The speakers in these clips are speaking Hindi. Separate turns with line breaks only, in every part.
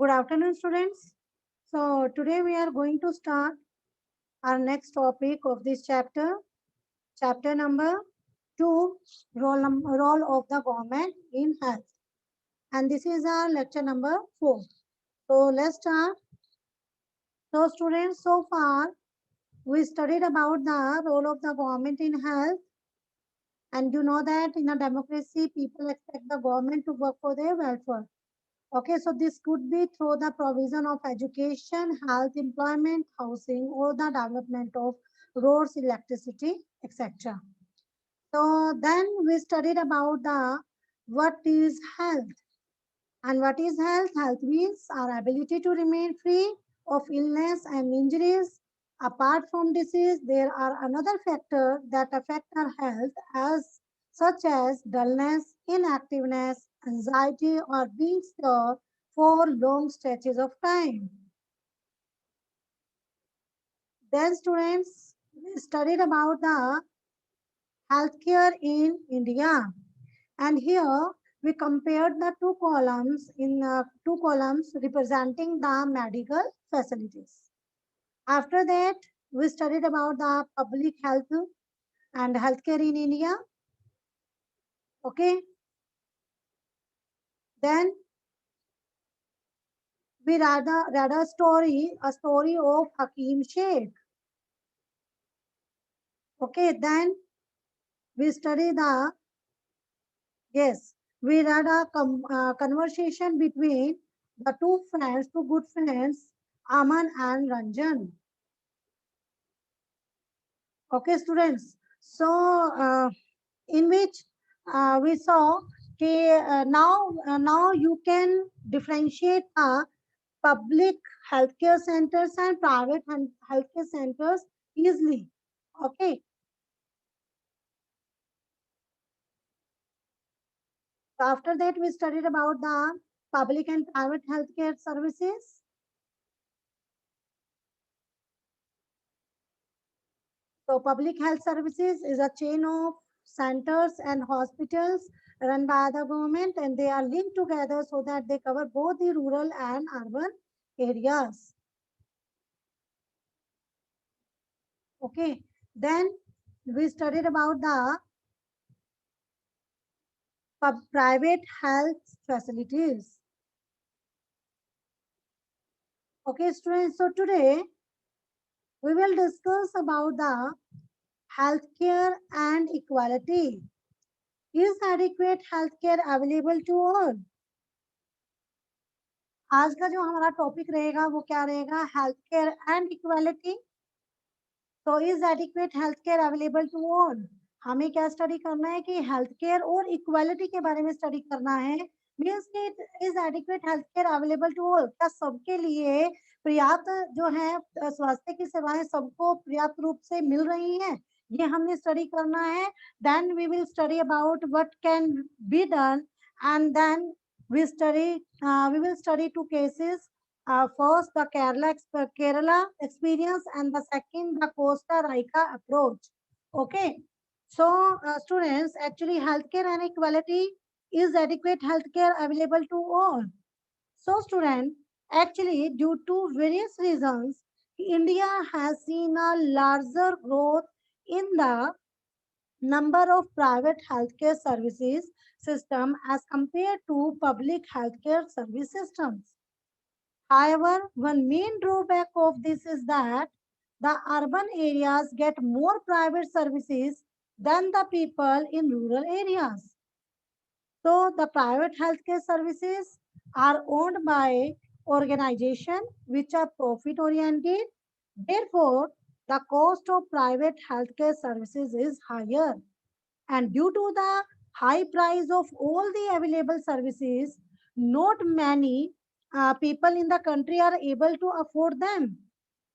Good afternoon, students. So today we are going to start our next topic of this chapter number 2, role of the government in health. And this is our lecture number 4. So let's start. So students, so far we studied about the role of the government in health. And you know that in a democracy, people expect the government to work for their welfare. Okay, so this could be through the provision of education, health, employment, housing, or the development of roads, electricity, etc. So then we studied about the what is health. And what is health? Health means our ability to remain free of illness and injuries. Apart from disease, there are another factor that affect our health as such as dullness, inactiveness, anxiety, or being sore for long stretches of time. Then students, we studied about the healthcare in India. And here we compared the two columns representing the medical facilities. After that, we studied about the public health and healthcare in India. Okay. Then we read a story of Hakim Sheikh. Okay. Then we studied yes, we read a conversation between the two good friends, Aman and Ranjan. Okay, students. So, in which we saw now you can differentiate public healthcare centers and private healthcare centers easily. Okay. So after that, we studied about the public and private healthcare services. So public health services is a chain of centers and hospitals run by the government, and they are linked together so that they cover both the rural and urban areas. Okay. Then we studied about the private health facilities. Okay, students. So today we will discuss about the healthcare and equality. Is adequate healthcare available to all? आज का जो हमारा टॉपिक रहेगा वो क्या रहेगा? Health care and equality. तो is adequate health care available to all? हमें क्या स्टडी करना है कि हेल्थ केयर और इक्वालिटी के बारे में स्टडी करना है. मीन्स कि is adequate health care available to all, क्या सबके लिए पर्याप्त जो है स्वास्थ्य की सेवाएं सबको पर्याप्त रूप से मिल रही हैं, ये हमने स्टडी करना है. Then we will study about what can be done, and then we will study two cases. First, the Kerala experience, and the second, the Costa Rica approach. Okay. So, students, actually, healthcare and equality, is adequate healthcare available to all? So, students, actually, due to various reasons, India has seen a larger growth in the number of private healthcare services system as compared to public healthcare service systems. However, one main drawback of this is that the urban areas get more private services than the people in rural areas. So the private healthcare services are owned by organizations which are profit oriented. Therefore, the cost of private healthcare services is higher. And due to the high price of all the available services, not many people in the country are able to afford them.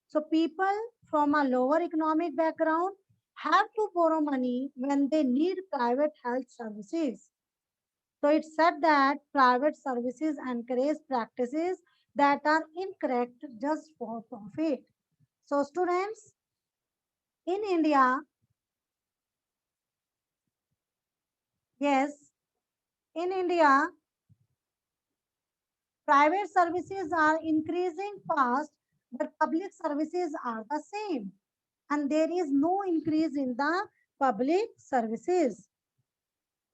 So people from a lower economic background have to borrow money when they need private health services. So it's said that private services encourage practices that are incorrect just for profit. So students, in India, yes, in India, Private services are increasing fast, but public services are the same, and there is no increase in the public services.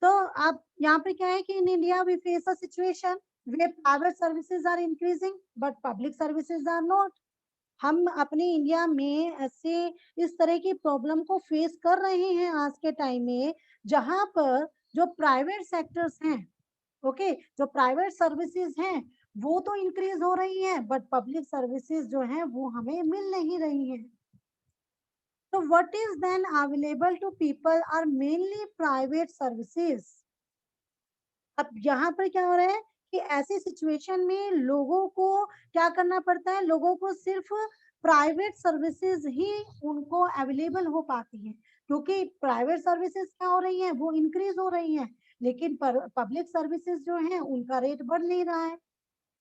तो आप यहाँ पे क्या है कि in India we face a situation where private services are increasing but public services are not. हम अपने इंडिया में ऐसे इस तरह की प्रॉब्लम को फेस कर रहे हैं आज के टाइम में, जहां पर जो प्राइवेट सेक्टर्स हैं, ओके, जो प्राइवेट सर्विसेज हैं वो तो इंक्रीज हो रही हैं बट पब्लिक सर्विसेज जो हैं वो हमें मिल नहीं रही हैं. तो what is then available to people are mainly private services. अब यहाँ पर क्या हो रहा है कि ऐसी सिचुएशन में लोगों को क्या करना पड़ता है, लोगों को सिर्फ प्राइवेट सर्विसेज ही उनको अवेलेबल हो पाती है, क्योंकि प्राइवेट सर्विसेज क्या हो रही हैं, वो इंक्रीज हो रही हैं, लेकिन पब्लिक सर्विसेज जो हैं उनका रेट बढ़ नहीं रहा है.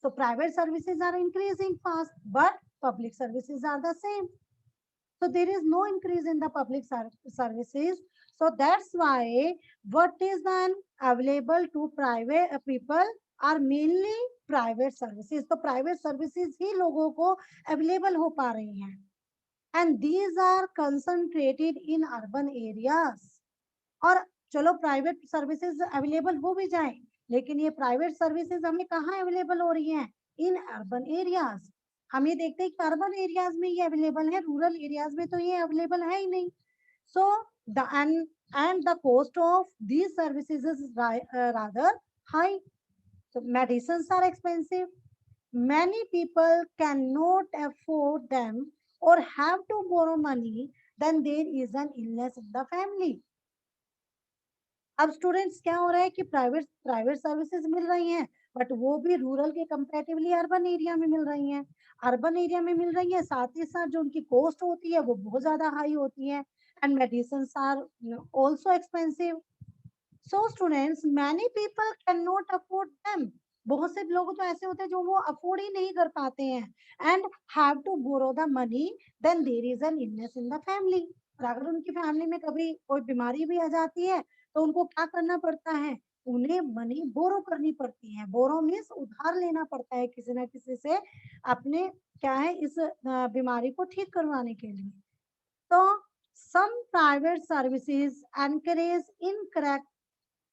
तो private services are increasing fast but public services are the same. So there is no increase in the public services. So that's why what is then available to private people are mainly private services. तो private services ही लोगों को available हो पा रही हैं. And these are concentrated in urban areas. और चलो प्राइवेट सर्विसेज अवेलेबल हो भी जाए, लेकिन ये प्राइवेट सर्विसेज हमें कहाँ अवेलेबल हो रही हैं, इन अर्बन एरियाज. हम ये देखते हैं कि अर्बन एरियाज में ये अवेलेबल है, रूरल एरियाज में तो ये अवेलेबल है ही नहीं. So the and the cost of these services is rather high. So medicines are expensive. Many people cannot afford them or have to borrow money. Then there is an illness in the family. अब स्टूडेंट्स क्या हो रहा है कि प्राइवेट प्राइवेट सर्विसेज मिल रही हैं बट वो भी रूरल के कंपैरेटिवली अर्बन एरिया में मिल रही हैं. अर्बन एरिया में मिल रही है, साथ ही साथ जो उनकी कॉस्ट होती है वो बहुत ज्यादा हाई होती है, and medicine are also expensive. So students many people can not afford them. बहुत से लोग तो ऐसे होते हैं जो वो अफोर्ड ही नहीं कर पाते हैं, and have to borrow the money. Then there is an illness in the family. और अगर उनकी फैमिली में कभी कोई बीमारी भी आ जाती है तो उनको क्या करना पड़ता है, उन्हें मनी बोरो करनी पड़ती है. बोरो मीन्स उधार लेना पड़ता है किसी ना किसी से अपने क्या है इस बीमारी को ठीक करवाने के लिए. तो some private services encourage incorrect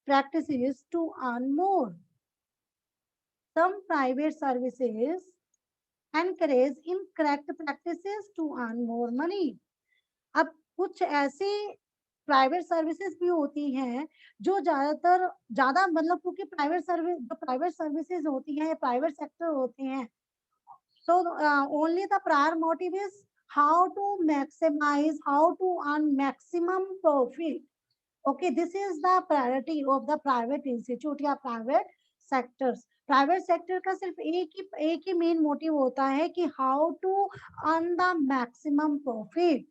practices to earn more. Some private services encourage incorrect practices to earn more money. अब कुछ ऐसी प्राइवेट सर्विसेज भी होती हैं जो ज्यादातर ज्यादा मतलब क्योंकि प्राइवेट सर्विसेज होती हैं, प्राइवेट सेक्टर होते हैं, so only the prior motive is how to maximize, how to earn maximum profit. Okay, this is the priority of the private institute या private sectors. प्राइवेट सेक्टर का सिर्फ एक ही मेन मोटिव होता है कि how to earn the maximum profit,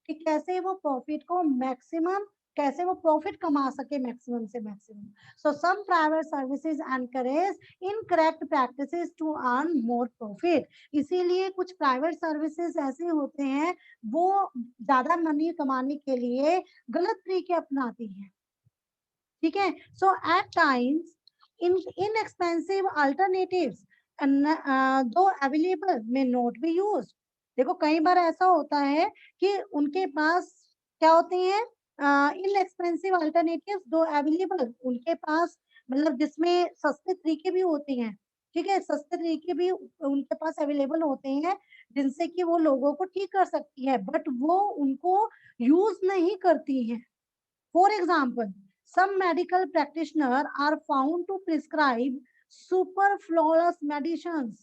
कि कैसे वो प्रॉफिट को मैक्सिमम, कैसे वो प्रॉफिट कमा सके मैक्सिमम से maximum. So some private services encourage incorrect practices to earn more profit. इसीलिए कुछ प्राइवेट सर्विसेज ऐसे होते हैं वो ज्यादा मनी कमाने के लिए गलत तरीके अपनाती हैं. ठीक है. सो एट टाइम्स इनएक्सपेंसिव अल्टरनेटिव्स दो अवेलेबल में नॉट बी यूज्ड. देखो कई बार ऐसा होता है कि उनके पास क्या होते हैं, इनएक्सपेंसिव अल्टरनेटिव्स दो अवेलेबल उनके पास, मतलब जिसमें सस्ते तरीके भी होते हैं. ठीक है, सस्ते तरीके भी उनके पास अवेलेबल होते हैं जिनसे कि वो लोगों को ठीक कर सकती है, बट वो उनको यूज नहीं करती है. For example, some medical practitioners are found to prescribe superfluous medicines,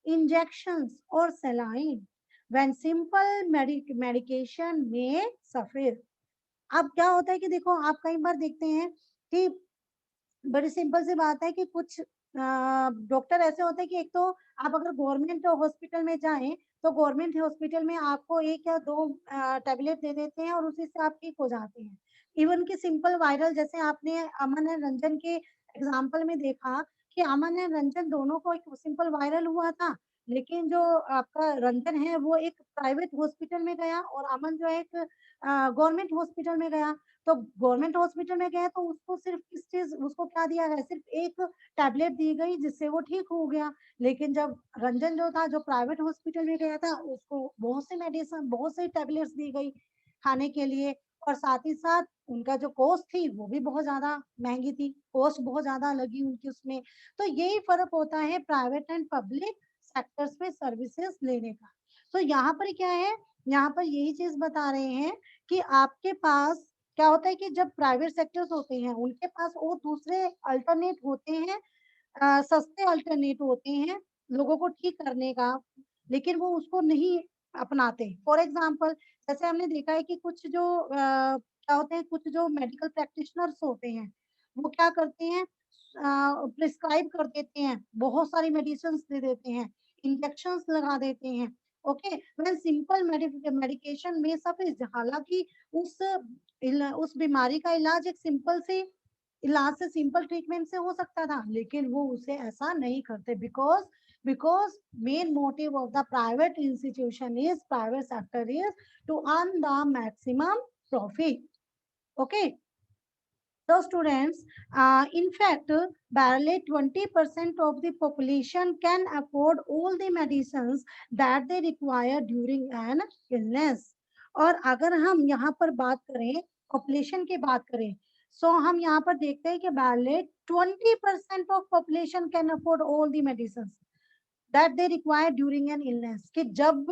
injections, or saline when simple medication may suffice. अब क्या होता है कि देखो आप कई बार देखते हैं कि बड़ी सिंपल सी बात है कि कुछ डॉक्टर ऐसे होते हैं कि एक तो आप अगर गवर्नमेंट हॉस्पिटल में जाएं तो गवर्नमेंट हॉस्पिटल में आपको एक या दो टैबलेट दे देते हैं और उसी से आप ठीक हो जाते हैं. इवन कि सिंपल वायरल, जैसे आपने अमन एंड रंजन के एग्जाम्पल में देखा कि अमन एंड रंजन दोनों को एक सिंपल वायरल हुआ था, लेकिन जो आपका रंजन है वो एक प्राइवेट हॉस्पिटल में गया और अमन जो है एक गवर्नमेंट हॉस्पिटल में गया. तो गवर्नमेंट हॉस्पिटल में गए तो उसको सिर्फ किस चीज, उसको क्या दिया गया, सिर्फ एक टैबलेट दी गई जिससे वो ठीक हो गया। लेकिन जब रंजन जो था, जो प्राइवेट हॉस्पिटल में गया था, उसको बहुत सी मेडिसिन, बहुत सी टैबलेट्स दी गई खाने के लिए, और साथ ही साथ उनका जो कॉस्ट थी वो भी बहुत ज्यादा महंगी थी, कॉस्ट बहुत ज्यादा लगी उनकी उसमें। तो यही फर्क होता है प्राइवेट एंड पब्लिक सेक्टर्स में सर्विसेज लेने का। तो यहाँ पर क्या है, यहाँ पर यही चीज बता रहे हैं कि आपके पास क्या होता है कि जब प्राइवेट सेक्टर्स होते हैं उनके पास और दूसरे अल्टरनेट होते हैं, सस्ते अल्टरनेट होते हैं लोगों को ठीक करने का, लेकिन वो उसको नहीं अपनाते। फॉर एग्जाम्पल, जैसे हमने देखा है कि कुछ जो क्या होते हैं, कुछ जो मेडिकल प्रैक्टिशनर्स होते हैं वो क्या करते हैं, प्रिस्क्राइब कर देते हैं, बहुत सारी मेडिसिन दे देते हैं, इंजेक्शंस लगा देते हैं। ओके, व्हेन सिंपल मेडिकेशन में सफिश, हालांकि उस उस बीमारी का इलाज एक सिंपल से इलाज से, सिंपल ट्रीटमेंट से हो सकता था, लेकिन वो उसे ऐसा नहीं करते, because main motive of the private institution is, private sector is to earn the maximum profit. Okay, so students, in fact, barely 20% of the population can afford all the medicines that they require during an illness. और अगर हम यहाँ पर बात करें, पॉपुलेशन की बात करें, सो हम यहाँ पर देखते हैं कि barely 20% of population can afford all the medicines that they require during an illness, कि जब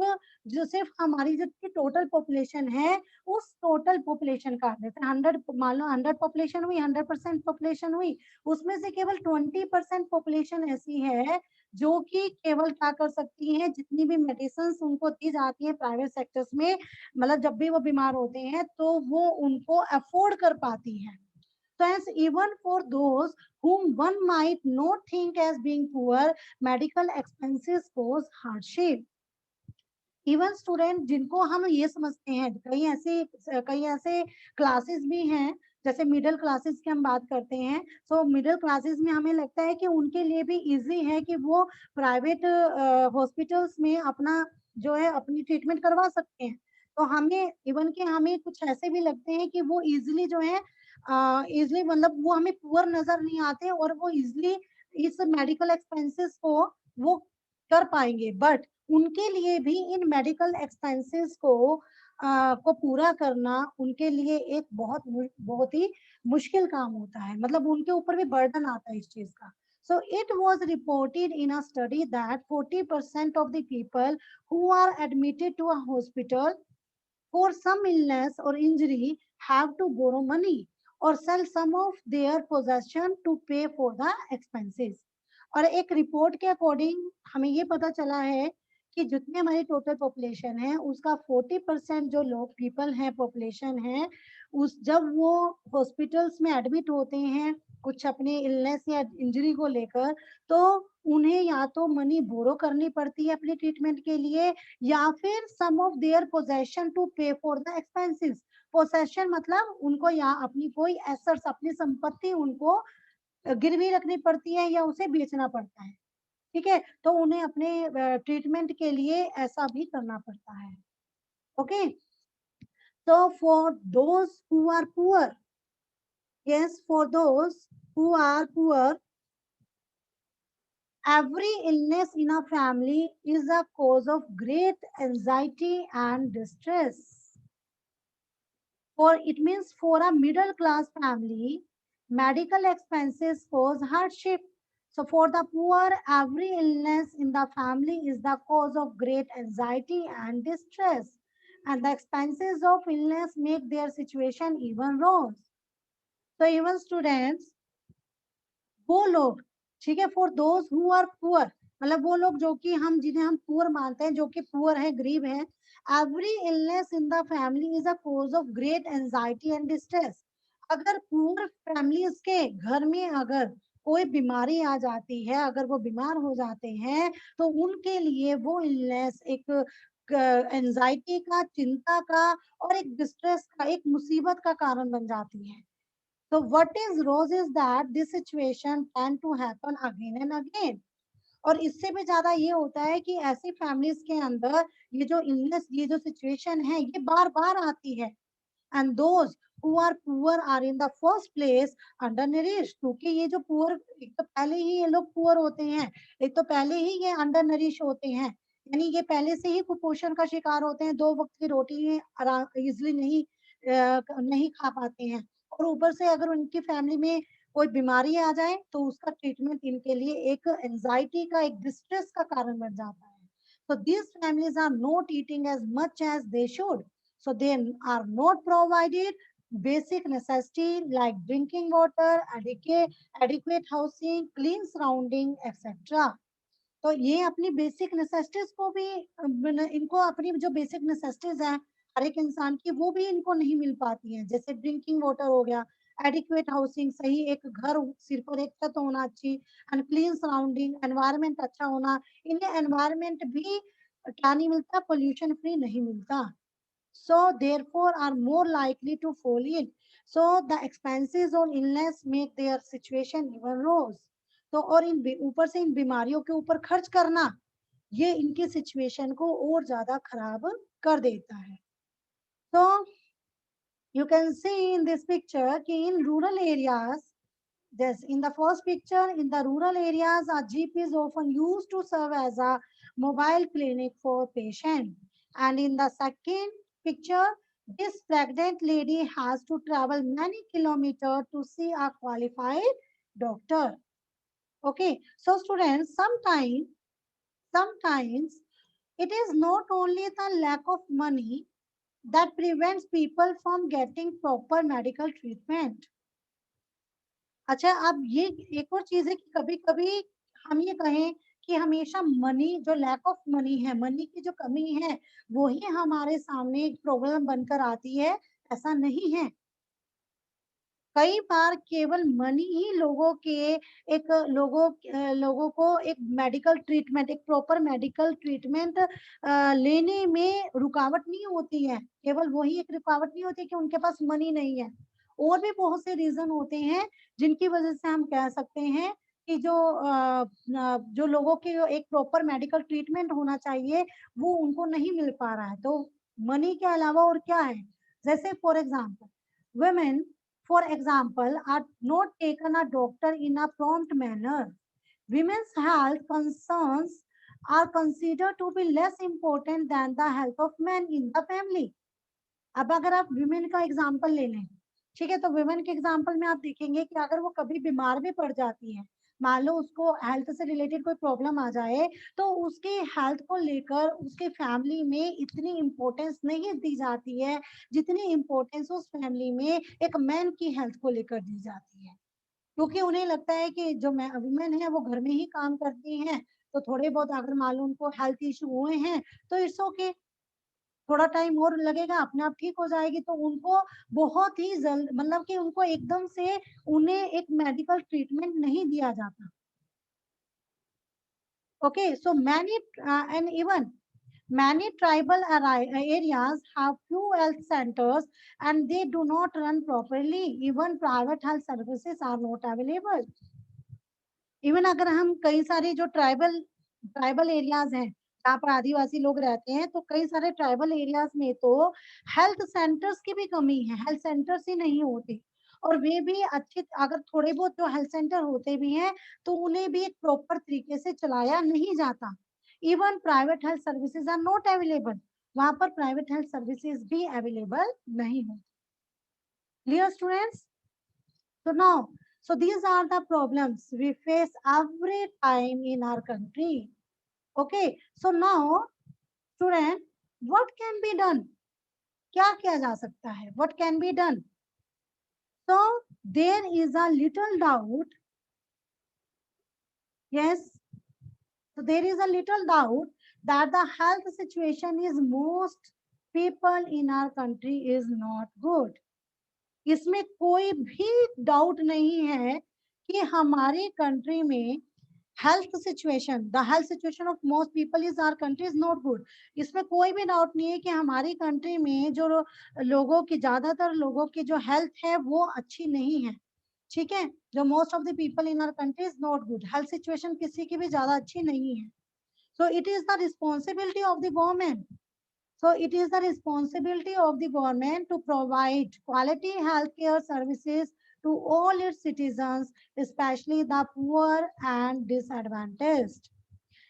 जो सिर्फ हमारी जितनी टोटल पॉपुलेशन है, उस टोटल पॉपुलेशन का, जैसे 100, मान लो 100 पॉपुलेशन हुई, 100% पॉपुलेशन हुई, उसमें से केवल 20% पॉपुलेशन ऐसी है जो कि केवल क्या कर सकती है, जितनी भी मेडिसिन उनको दी जाती है प्राइवेट सेक्टर्स में, मतलब जब भी वो बीमार होते हैं तो वो उनको अफोर्ड कर पाती है। So as even for those whom one might not think as being poor, medical expenses cause hardship. Even student जिनको हम ये समझते हैं, कई ऐसे क्लासेस भी हैं, जैसे मिडिल क्लासेस की हम बात करते हैं, तो मिडिल क्लासेस में हमें लगता है कि उनके लिए भी इजी है कि वो प्राइवेट हॉस्पिटल्स में अपना जो है अपनी ट्रीटमेंट करवा सकते हैं। तो हमें इवन के हमें कुछ ऐसे भी लगते हैं कि वो इजिली जो है, इजिली मतलब वो हमें पुअर नजर नहीं आते और वो इजिली इस मेडिकल एक्सपेंसेस को वो कर पाएंगे, बट उनके लिए भी इन मेडिकल एक्सपेंसेस को पूरा करना उनके लिए एक बहुत ही मुश्किल काम होता है, मतलब उनके ऊपर भी बर्डन आता है इस चीज का। So it was reported in a study that 40% of the people who are admitted to a hospital for some illness or injury have to borrow money or sell some of their possession to pay for the expenses. और एक रिपोर्ट के अकॉर्डिंग हमें ये पता चला है कि जितने हमारी टोटल पॉपुलेशन है उसका 40% जो लोग पीपल हैं, पॉपुलेशन है, उस जब वो हॉस्पिटल्स में एडमिट होते हैं कुछ अपने इलनेस या इंजरी को लेकर, तो उन्हें या तो मनी बोरो करनी पड़ती है अपने ट्रीटमेंट के लिए, या फिर सम ऑफ देयर पोजेशन टू पे फॉर द एक्सपेंसेस। पोसेशन मतलब उनको या अपनी कोई एसेट्स, अपनी संपत्ति उनको गिरवी रखनी पड़ती है या उसे बेचना पड़ता है। ठीक है, तो उन्हें अपने ट्रीटमेंट के लिए ऐसा भी करना पड़ता है। ओके, तो for those who are poor, yes, for those who are poor, every illness in a family is a cause of great anxiety and distress. For it means for a middle class family, medical expenses cause hardship. So for the poor, every illness in the family is the cause of great anxiety and distress. And the expenses of illness make their situation even worse. So even students, वो लोग, ठीक है, for those who are poor, मतलब वो लोग जो कि हम जिन्हें हम पुअर मानते हैं, जो कि पुअर है, गरीब है, every illness in the family is a cause of great anxiety and distress. अगर पुअर फैमिलीज के घर में अगर कोई बीमारी आ जाती है, अगर वो बीमार हो जाते हैं, तो उनके लिए वो इलनेस एक एंजाइटी का, चिंता का और एक डिस्ट्रेस का, एक मुसीबत का कारण बन जाती है। So what is rose is that this situation tend to happen again and again. और इससे भी ज्यादा ये होता है कि ऐसी फैमिलीज के अंदर ये जो इलनेस, ये जो सिचुएशन है, ये बार बार आती है। And those who are poor are in the first place undernourished, क्योंकि ये जो poor, एक तो पहले ही ये लोग poor होते हैं, एक तो पहले ही ये undernourished होते हैं, यानी ये पहले से ही कुपोषण का शिकार होते हैं, 2 वक्त की रोटी इजिली नहीं खा पाते हैं, और ऊपर से अगर उनकी फैमिली में कोई बीमारी आ जाए तो उसका ट्रीटमेंट इनके लिए एक एंजाइटी का, एक डिस्ट्रेस का कारण बन जाता है. So these families are not eating as much as they should. So they are not provided basic necessity like drinking water, adequate housing, clean surrounding, etc. तो ये अपनी बेसिक नेसेसिटीज को भी इनको अपनी जो बेसिक नेसेसिटीज हैं हर एक इंसान की, वो भी इनको नहीं मिल पाती हैं. जैसे ड्रिंकिंग वाटर हो गया, एडिक्वेट हाउसिंग, सही एक घर, सिर पर एक छत होना अच्छी, एंड क्लीन सराउंडिंग, एनवायरनमेंट अच्छा होना. इन्हें एनवायरनमेंट भी क्या नहीं मिलता, पोल्यूशन फ्री नहीं मिलता. So therefore are more likely to fall in. So the expenses on illness make their situation even worse. तो और इन ऊपर से इन बीमारियों के ऊपर खर्च करना, ये इनकी सिचुएशन को और ज्यादा खराब कर देता है. So you can see in this picture कि in rural areas, this in the first picture, in the rural areas, a GP is often used to serve as a mobile clinic for patient. And in the second picture, this pregnant lady has to travel many kilometers to see a qualified doctor. Okay, so students, sometimes it is not only the lack of money that prevents people from getting proper medical treatment. अच्छा, अब ये एक और चीज है कि कभी कभी हम ये कहें कि हमेशा मनी, जो लैक ऑफ मनी है, मनी की जो कमी है, वो ही हमारे सामने एक प्रॉब्लम बनकर आती है, ऐसा नहीं है. कई बार केवल मनी ही लोगों को एक मेडिकल ट्रीटमेंट, एक प्रॉपर मेडिकल ट्रीटमेंट लेने में रुकावट नहीं होती है. केवल वही एक रुकावट नहीं होती कि उनके पास मनी नहीं है, और भी बहुत से रीजन होते हैं जिनकी वजह से हम कह सकते हैं कि जो लोगों के एक प्रॉपर मेडिकल ट्रीटमेंट होना चाहिए वो उनको नहीं मिल पा रहा है. तो मनी के अलावा और क्या है, जैसे for example women, for example, are not taken a doctor in a prompt manner. Women's health concerns are considered to be less important than the health of men in the family. अब अगर आप women का एग्जाम्पल ले लें, ठीक है, तो women के एग्जाम्पल में आप देखेंगे कि अगर वो कभी बीमार भी पड़ जाती है, मान लो उसको हेल्थ से रिलेटेड कोई प्रॉब्लम आ जाए, तो उसके हेल्थ को लेकर उसके फैमिली में इतनी इम्पोर्टेंस नहीं दी जाती है जितनी इम्पोर्टेंस उस फैमिली में एक मैन की हेल्थ को लेकर दी जाती है. क्योंकि उन्हें लगता है कि जो वुमेन है वो घर में ही काम करती हैं, तो थोड़े बहुत अगर मान लो उनको हेल्थ इशू हुए हैं तो इट्स ओके, थोड़ा टाइम और लगेगा, अपने आप ठीक हो जाएगी. तो उनको बहुत ही जल्द, मतलब कि उनको एकदम से उन्हें एक मेडिकल ट्रीटमेंट नहीं दिया जाता. Okay, so and even many tribal areas have few health centers and they do not run properly. Even private health services are not available. Even अगर हम कई सारे जो ट्राइबल एरियाज हैं जहाँ पर आदिवासी लोग रहते हैं, तो कई सारे ट्राइबल एरियाज में तो हेल्थ सेंटर्स की भी कमी है, हेल्थ सेंटर्स ही नहीं होते, और वे भी अच्छे, अगर थोड़े बहुत जो हेल्थ सेंटर होते भी हैं तो उन्हें भी एक प्रॉपर तरीके से चलाया नहीं जाता. Even private health services are not available, वहां पर प्राइवेट हेल्थ सर्विसेज भी अवेलेबल नहीं होती. Clear students? So now, so these are the problems we face every time in our country. Okay, so now, student, what can be done? क्या किया जा सकता है? What can be done? So there is a little doubt. Yes. So there is a little doubt that the health situation is most people in our country is not good. इसमें कोई भी डाउट नहीं है कि हमारी कंट्री में health situation, the health situation of most people is our country is not good. इसमें कोई भी डाउट नहीं है कि हमारी कंट्री में जो लोगों की, ज्यादातर लोगों की जो हेल्थ है वो अच्छी नहीं है. ठीक है, जो most of the people in our country is not good, health situation किसी की भी ज्यादा अच्छी नहीं है. So it is the responsibility of the government. So it is the responsibility of the government to provide quality healthcare services to all its citizens, especially the poor and disadvantaged.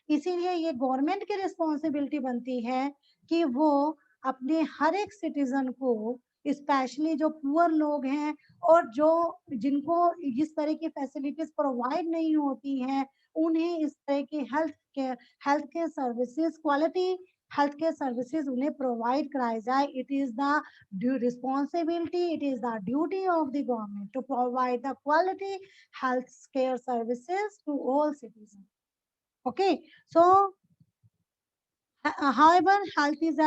इसीलिए ये गवर्नमेंट की रिस्पॉन्सिबिलिटी बनती है कि वो अपने हर एक सिटीजन को, स्पेशली जो पुअर लोग हैं और जो जिनको इस तरह की फैसिलिटीज प्रोवाइड नहीं होती हैं, उन्हें इस तरह की health care services, quality health care services उन्हें प्रोवाइड कराए जाए. It is the responsibility, it is the duty of the government to provide the quality health care services to all citizen. Okay, so however, health is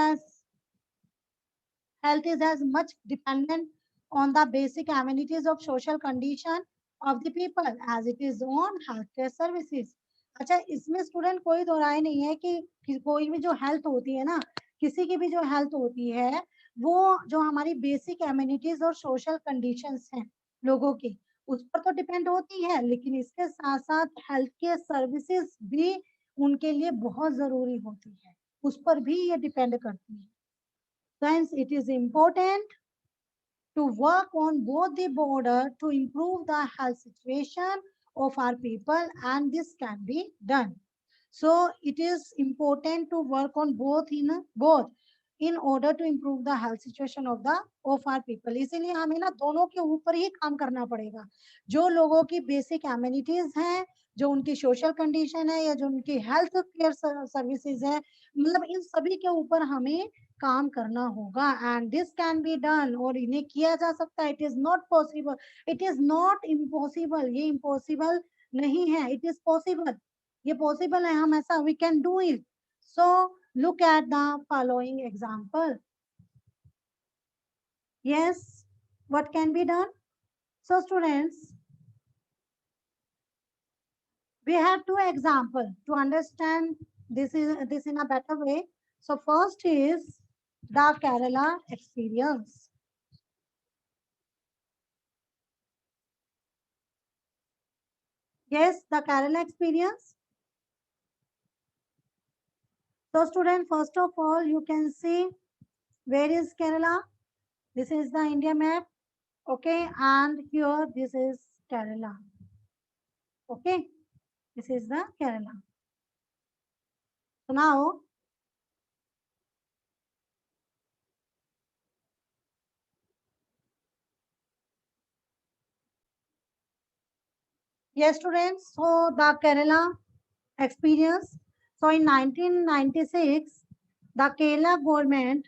as much dependent on the basic amenities of social condition of the people as it is on healthcare services. अच्छा, इसमें स्टूडेंट कोई दो राय नहीं है कि कोई भी जो हेल्थ होती है ना, किसी की भी जो हेल्थ होती है, वो जो हमारी बेसिक एमिनिटीज और सोशल कंडीशंस हैं लोगों की, उस पर तो डिपेंड होती है, लेकिन इसके साथ साथ हेल्थ केयर सर्विसेज भी उनके लिए बहुत जरूरी होती है, उस पर भी ये डिपेंड करती है. Hence, it is important to work on both the border to improve the health situation of our people, and this can be done. So it is important to work on both in order to improve the health situation of our people. इसीलिए हमें ना दोनों के ऊपर ही काम करना पड़ेगा. जो लोगों की बेसिक एमिनिटीज हैं, जो उनकी सोशल कंडीशन है या जो उनकी हेल्थ केयर सर्विसेज है, मतलब इन सभी के ऊपर हमें काम करना होगा. And this can be done, और इन्हें किया जा सकता है. It is not possible, it is not impossible. ये इम्पॉसिबल नहीं है, इट इज पॉसिबल. ये पॉसिबल है, हम ऐसा we can do it. So look at the following example. Yes, what can be done? So students, we have two examples to understand this in a better way. So first is the Kerala experience. Yes, the Kerala experience. So student, first of all, you can see where is Kerala. This is the India map. Okay, and here this is Kerala. Okay, this is the Kerala. So now, yes students, so the Kerala experience. So in 1996, the Kerala government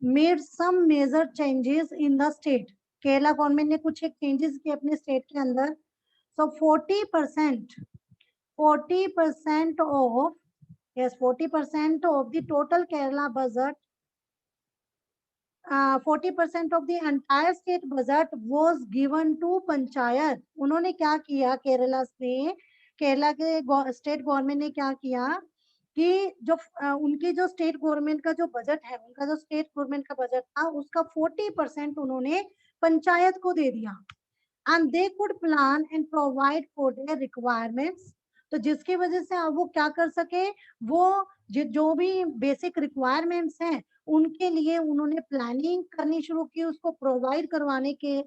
made some major changes in the state. Kerala government ने कुछ एक changes किए अपने state के अंदर. So 40% of, yes, 40% of the total Kerala budget, 40% of the entire state budget was given to panchayat. उन्होंने क्या किया, केरला से, केरला के स्टेट गवर्नमेंट ने क्या किया कि जो उनकी जो स्टेट गवर्नमेंट का जो बजट है, उनका जो स्टेट गवर्नमेंट का बजट था, उसका 40% उन्होंने पंचायत को दे दिया. And they could plan and provide for their requirements. तो जिसकी वजह से अब वो क्या कर सके, वो जो भी बेसिक रिक्वायरमेंट्स हैं उनके लिए उन्होंने प्लानिंग करनी शुरू की, उसको प्रोवाइड करवाने के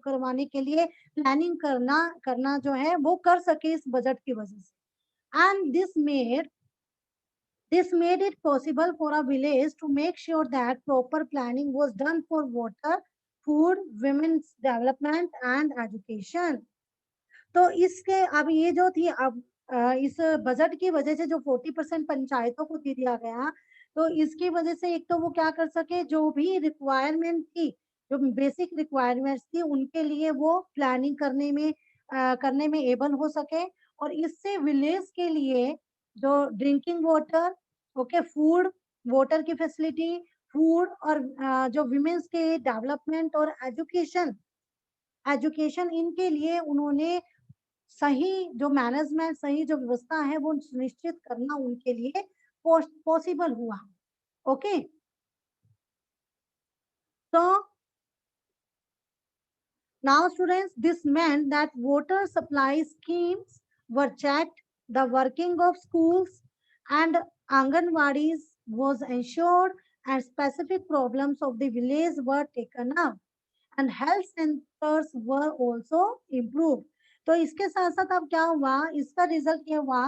लिए प्लानिंग करना जो है वो कर सके इस बजट की वजह से. And this made it possible for a village to make sure that proper planning was done for water, food, women's development and education. तो इसके अब ये जो थी, अब इस बजट की वजह से जो 40% पंचायतों को दे दिया गया, तो इसकी वजह से एक तो वो क्या कर सके, जो भी रिक्वायरमेंट थी, जो बेसिक रिक्वायरमेंट्स थी, उनके लिए वो प्लानिंग करने में एबल हो सके. और इससे विलेज के लिए जो drinking water, okay, food, water की फैसिलिटी, फूड, और जो विमेन्स के डेवलपमेंट और एजुकेशन इनके लिए उन्होंने सही जो मैनेजमेंट, सही जो व्यवस्था है वो सुनिश्चित करना उनके लिए पॉसिबल हुआ. Okay, so now students, this meant that water supply schemes were checked, the working of schools and Anganwadis was ensured, and specific problems of the village were taken up and health centers were also improved. तो इसके साथ साथ अब क्या हुआ, इसका रिजल्ट ये हुआ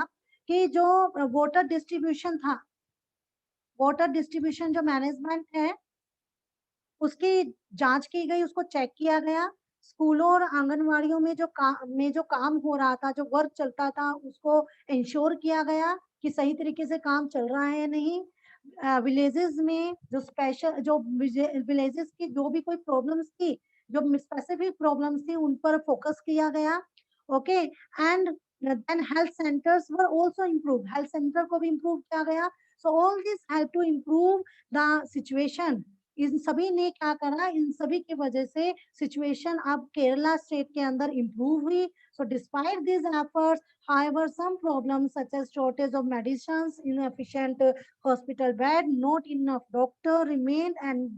कि जो वाटर डिस्ट्रीब्यूशन था, वाटर डिस्ट्रीब्यूशन जो मैनेजमेंट है उसकी जांच की गई, उसको चेक किया गया। स्कूलों और आंगनवाड़ियों में जो काम हो रहा था, जो वर्क चलता था, उसको इंश्योर किया गया कि सही तरीके से काम चल रहा है या नहीं। विलेजेस में जो स्पेशल जो विलेजेस की जो भी कोई प्रॉब्लम्स थी, जो स्पेसिफिक प्रॉब्लम्स थी, उन पर फोकस किया गया। Okay, and then health centres were also improve, health centre को भी इम्प्रूव किया गया। So all this help to improve the situation. इन सभी ने क्या करा, इन सभी की वजह से सिचुएशन अब केरला स्टेट के अंदर इम्प्रूव हुई। So despite this efforts, however some problems such as shortage of medicines, inefficient hospital bed, not enough doctor remained and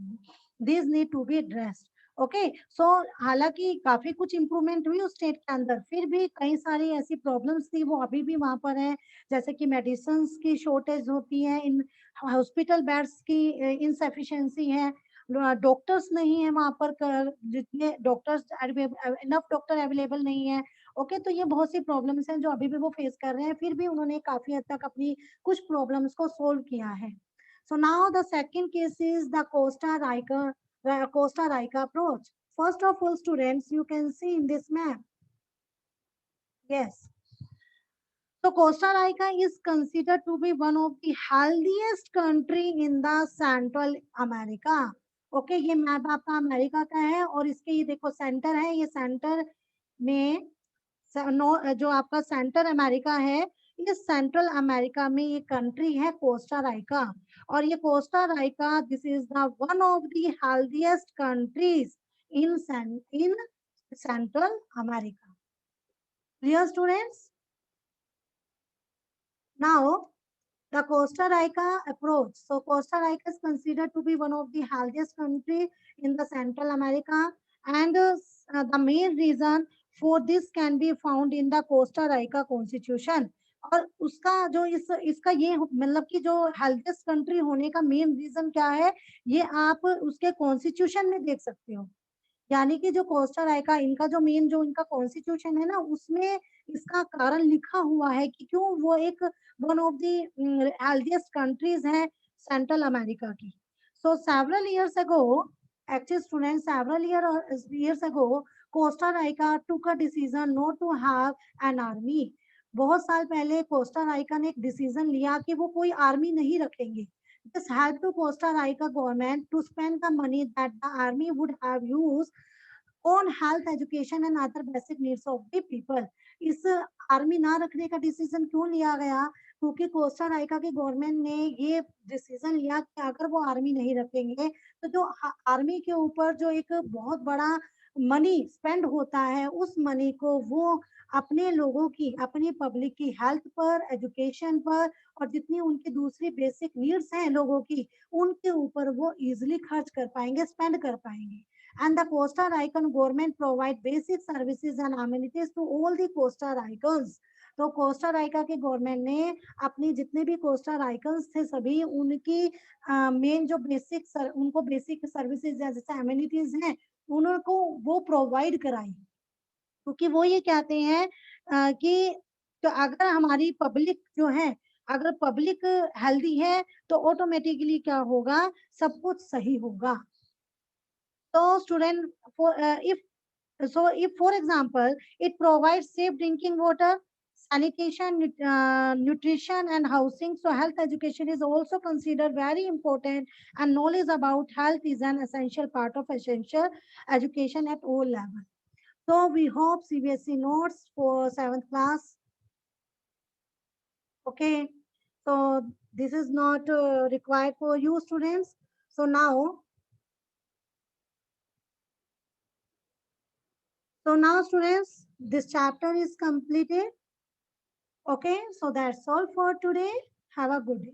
these need to be addressed. Okay, so हालांकि काफी कुछ इम्प्रूवमेंट हुई उस स्टेट के अंदर, फिर भी कई सारी ऐसी प्रॉब्लम्स थी वो अभी भी वहां पर है, जैसे कि मेडिसिन की शॉर्टेज होती है, इन हॉस्पिटल बेड्स की इनसफिशिएंसी है, डॉक्टर्स नहीं है वहां पर, जितने डॉक्टर्स इनफ डॉक्टर अवेलेबल नहीं है। ओके, तो ये बहुत सी प्रॉब्लम्स हैं जो अभी भी वो फेस कर रहे हैं, फिर भी उन्होंने काफी हद तक अपनी कुछ प्रॉब्लम्स को सोल्व किया है। So now the second case is the Costa Rica approach. First of all, students, you can see in this map. Yes. So Costa Rica is considered to be one of the healthiest country in the Central America. Okay, ये मैप आपका अमेरिका का है और इसके ये देखो सेंटर है, ये सेंटर में जो आपका सेंट्रल अमेरिका है, ये सेंट्रल अमेरिका में ये कंट्री है कोस्टा राइका। और ये Costa Raika, this is the one of the healthiest countries in central America. Clear students? Now, the Costa Rica approach. So, Costa Rica is considered to be one of the healthiest country in the Central America, and the main reason for this can be found in the Costa Rica Constitution. और उसका जो इसका ये मतलब कि जो हेल्थिएस्ट कंट्री होने का मेन रीजन क्या है, ये आप उसके कॉन्स्टिट्यूशन में देख सकते हो। यानी कि जो कोस्टा राइका, इनका जो मेन जो इनका कॉन्स्टिट्यूशन है ना, उसमें इसका कारण लिखा हुआ है कि क्यों वो एक one of the healthiest countries है सेंट्रल अमेरिका की। So several years ago, actually students, several years ago Costa Rica took a decision not to have an army. बहुत साल पहले कोस्टा राइका ने एक डिसीजन लिया कि वो कोई आर्मी नहीं रखेंगे। This helped to Costa Rica government to spend the money that the army would have used on health, education and other basic needs of the people. इस आर्मी ना रखने का डिसीजन क्यों लिया गया? क्योंकि कोस्टा राइका की गवर्नमेंट ने ये डिसीजन लिया कि अगर वो आर्मी नहीं रखेंगे तो जो आर्मी के ऊपर जो एक बहुत बड़ा मनी स्पेंड होता है, उस मनी को वो अपने लोगों की, अपनी पब्लिक की हेल्थ पर, एजुकेशन पर और जितनी उनकी दूसरी बेसिक नीड्स हैं लोगों की, उनके ऊपर वो इजीली खर्च कर पाएंगे, स्पेंड कर पाएंगे। And the Costa Rican government provide basic services and amenities to all the Costa Ricans. तो कोस्टा राइका के गवर्नमेंट ने अपनी जितने भी कोस्टा राइकन्स थे सभी उनकी मेन जो उनको बेसिक सर्विसेज जैसे एमिनिटीज हैं उनको वो प्रोवाइड कराई, क्योंकि वो ये कहते हैं कि तो अगर हमारी पब्लिक जो है, अगर पब्लिक हेल्दी है तो ऑटोमेटिकली क्या होगा, सब कुछ सही होगा। So student, if for example it provides safe drinking water, sanitation, nutrition and housing, so health education is also considered very important, and knowledge about health is an essential part of essential education at all levels. So we hope CBSE notes for 7th class. Okay, so this is not required for you students. So now students, this chapter is completed. Okay, so that's all for today. Have a good day.